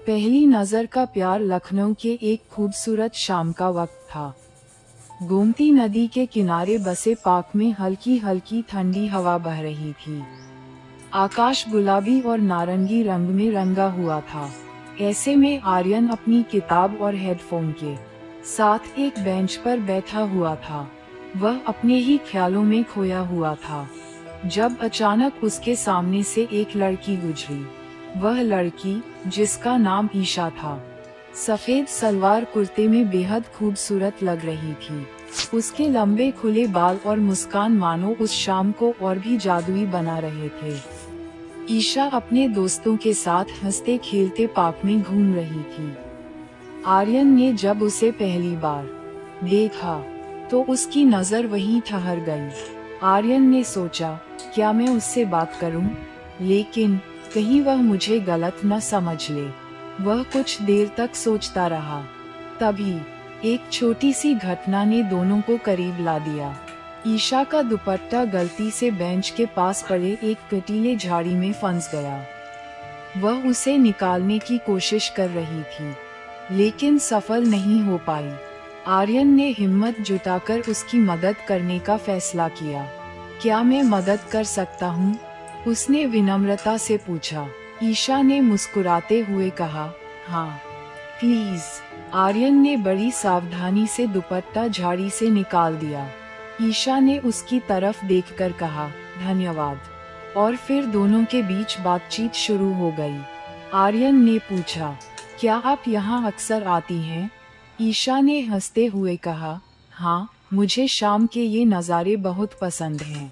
पहली नजर का प्यार लखनऊ के एक खूबसूरत शाम का वक्त था। गोमती नदी के किनारे बसे पार्क में हल्की हल्की ठंडी हवा बह रही थी। आकाश गुलाबी और नारंगी रंग में रंगा हुआ था। ऐसे में आर्यन अपनी किताब और हेडफोन के साथ एक बेंच पर बैठा हुआ था। वह अपने ही ख्यालों में खोया हुआ था जब अचानक उसके सामने से एक लड़की गुजरी। वह लड़की, जिसका नाम ईशा था, सफेद सलवार कुर्ते में बेहद खूबसूरत लग रही थी। उसके लंबे खुले बाल और मुस्कान मानो उस शाम को और भी जादुई बना रहे थे। ईशा अपने दोस्तों के साथ हंसते खेलते पार्क में घूम रही थी। आर्यन ने जब उसे पहली बार देखा तो उसकी नजर वहीं ठहर गई। आर्यन ने सोचा, क्या मैं उससे बात करूं? लेकिन कहीं वह मुझे गलत न समझ ले। वह कुछ देर तक सोचता रहा। तभी एक छोटी सी घटना ने दोनों को करीब ला दिया। ईशा का दुपट्टा गलती से बेंच के पास पड़े एक कटीले झाड़ी में फंस गया। वह उसे निकालने की कोशिश कर रही थी, लेकिन सफल नहीं हो पाई। आर्यन ने हिम्मत जुटाकर उसकी मदद करने का फैसला किया। क्या मैं मदद कर सकता हूँ? उसने विनम्रता से पूछा। ईशा ने मुस्कुराते हुए कहा, हाँ, प्लीज। आर्यन ने बड़ी सावधानी से दुपट्टा झाड़ी से निकाल दिया। ईशा ने उसकी तरफ देखकर कहा, धन्यवाद। और फिर दोनों के बीच बातचीत शुरू हो गई। आर्यन ने पूछा, क्या आप यहाँ अक्सर आती हैं? ईशा ने हंसते हुए कहा, हाँ, मुझे शाम के ये नज़ारे बहुत पसंद हैं।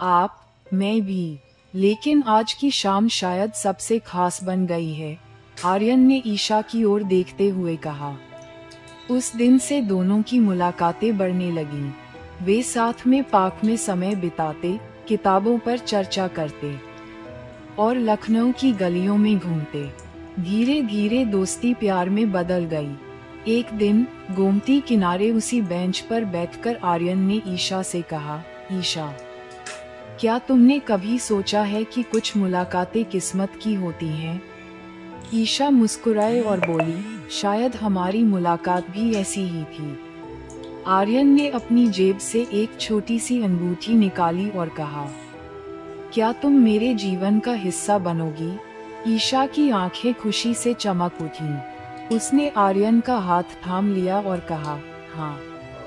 आप? मैं भी। लेकिन आज की शाम शायद सबसे खास बन गई है, आर्यन ने ईशा की ओर देखते हुए कहा। उस दिन से दोनों की मुलाकातें बढ़ने लगीं। वे साथ में पार्क में समय बिताते, किताबों पर चर्चा करते और लखनऊ की गलियों में घूमते। धीरे धीरे दोस्ती प्यार में बदल गई। एक दिन गोमती किनारे उसी बेंच पर बैठकर आर्यन ने ईशा से कहा, ईशा, क्या तुमने कभी सोचा है कि कुछ मुलाकातें किस्मत की होती हैं? ईशा मुस्कुराए और बोली, शायद हमारी मुलाकात भी ऐसी ही थी। आर्यन ने अपनी जेब से एक छोटी सी अंगूठी निकाली और कहा, क्या तुम मेरे जीवन का हिस्सा बनोगी? ईशा की आंखें खुशी से चमक उठीं। उसने आर्यन का हाथ थाम लिया और कहा, हाँ।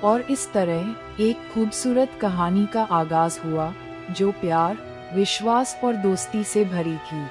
और इस तरह एक खूबसूरत कहानी का आगाज हुआ, जो प्यार, विश्वास और दोस्ती से भरी थी।